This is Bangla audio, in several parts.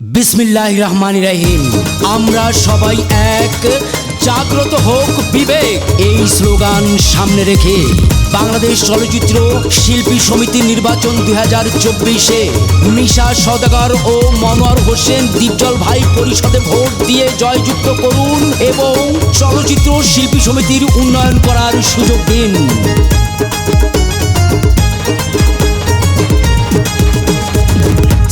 বিসমিল্লাহির রহমানির রহিম। আমরা সবাই এক, জাগ্রত হোক বিবেক, এই স্লোগান সামনে রেখে বাংলাদেশ চলচ্চিত্র শিল্পী সমিতি নির্বাচন 2024-এ মিশা সওদাগর ও মনোয়ার হোসেন দীপজল ভাই পরিষদে ভোট দিয়ে জয়যুক্ত করুন এবং চলচ্চিত্র শিল্পী সমিতির উন্নয়ন করার সুযোগ দিন।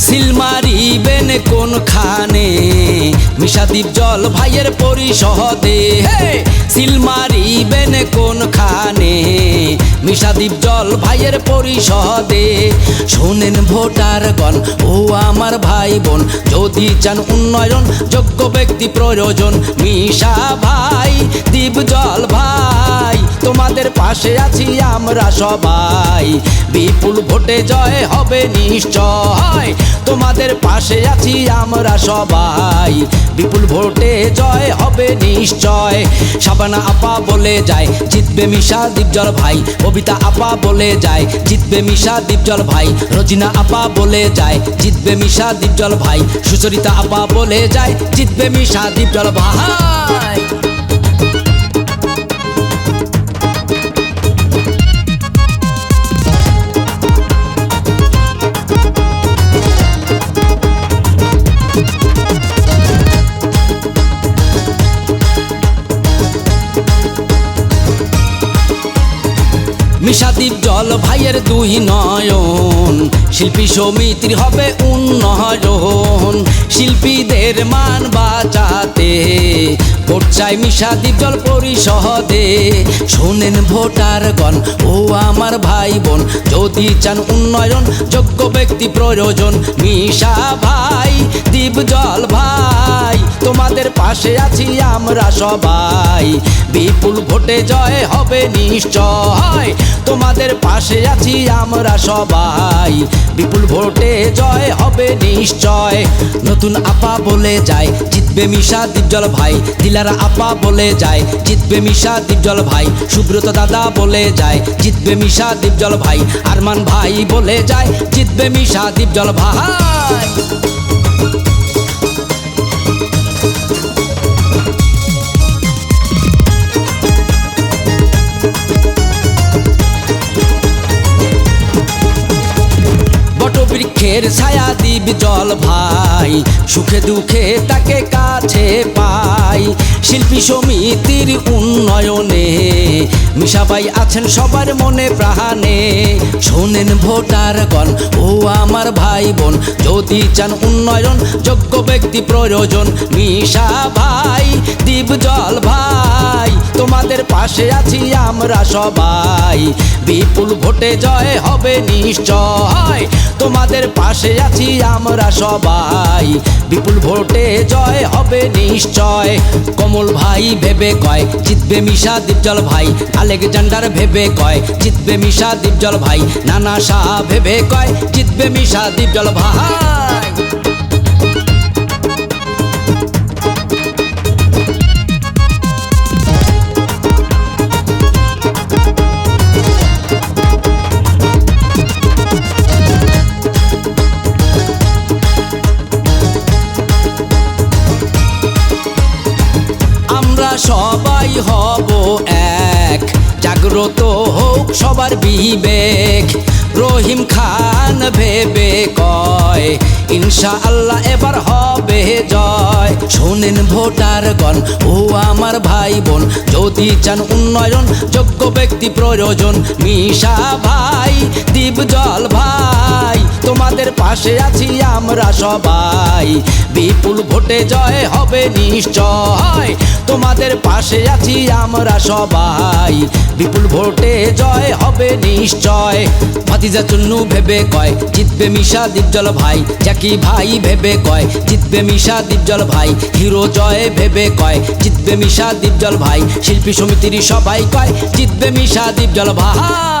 সিল মারিবেন কোনখানে মিশা দীপজল ভাইয়ের পরিষদে, সিল মারিবেন কোনখানে মিশা দীপজল ভাইয়ের পরিষদে। শোনেন ভোটারগণ ও আমার ভাই বোন, যদি চান উন্নয়ন যোগ্য ব্যক্তি প্রয়োজন, মিশা ভাই দীপজল ভাই তোমাদের পাশে আছি আমরা সবাই। বিপুল ভোটে জয় হবে নিশ্চয়, তোমাদের পাশে আছি আমরা সবাই। বিপুল ভোটে জয় হবে নিশ্চয়। শাবানা আপা বলে যায় জিতবে মিশা দীপজল ভাই, কবিতা আপা বলে যায় জিতবে মিশা দীপজল ভাই, রজিনা আপা বলে যায় জিতবে মিশা দীপজল ভাই, সুচরিতা আপা বলে যায় জিতবে মিশা দীপজল ভাই। মিশা দীপজল ভাইয়ের দুই নয়ন, শিল্পী সমিতির হবে উন্নয়ন। শিল্পীদের মান বাঁচাতে ভোট চাই মিশা দীপজল পরিষদে। শোনেন ভোটারগণ ও আমার ভাই বোন, যদি চান উন্নয়ন যোগ্য ব্যক্তি প্রয়োজন, মিশা ভাই দীপজল ভাই তোমাদের পাশে আছি আমরা সবাই। বিপুল ভোটে জয় হবে নিশ্চয়, তোমাদের পাশে আছি আমরা সবাই। বিপুল ভোটে জয় হবে নিশ্চয়। নতুন আপা বলে যায় জিতবে মিশা দীপজল ভাই, দিলারা আপা বলে যায় জিতবে মিশা দীপজল ভাই, সুব্রত দাদা বলে যায় জিতবে মিশা দীপজল ভাই, আরমান ভাই বলে যায় জিতবে মিশা দীপজল ভাই। বৃক্ষের ছায়া দীপজল ভাই, সুখে দুঃখে তাকে কাছে পাই। শিল্পী সমিতির উন্নয়নে মিশা ভাই আছেন সবার মনে প্রাণে। শোনেন ভোটারগণ ও আমার ভাই বোন, যদি চান উন্নয়ন যোগ্য ব্যক্তি প্রয়োজন, মিশা ভাই দীপজল ভাই তোমাদের পাশে আছি আমরা সবাই। বিপুল ভোটে জয় হবে নিশ্চয়, তোমাদের পাশে আছি আমরা সবাই। বিপুল ভোটে জয় হবে নিশ্চয়। কমল ভাই ভেবে কয় জিতবে মিশা দীপজল ভাই, আলেকজান্ডার ভেবে কয় জিতবে মিশা দীপজল ভাই, নানা শাহ ভেবে কয় জিতবে মিশা দীপজল ভাই। সবাই হব এক, জাগ্রত হোক সবার বিবেক। রহিম খান ভেবে কয় ইনশাআল্লাহ এবার হবে জয়। শোনেন ভোটারগণ ও আমার ভাই বোন, যদি চান উন্নয়ন যোগ্য ব্যক্তি প্রয়োজন, মিশা ভাই দীপজল ভাই তোমাদের পাশে আছি আমরা সবাই। বিপুল ভোটে জয় হবে নিশ্চয়, তোমাদের পাশে আছি আমরা সবাই। বিপুল ভোটে জয় হবে নিশ্চয়। ভাতিজা চুন্নু ভেবে কয় জিতবে মিশা দীপজল ভাই, জাকি ভাই ভেবে কয় জিতবে মিশা দীপজল ভাই, হিরো জয় ভেবে কয় জিতবে মিশা দীপজল ভাই, শিল্পী সমিতির সবাই কয় জিতবে মিশা দীপজল ভাই।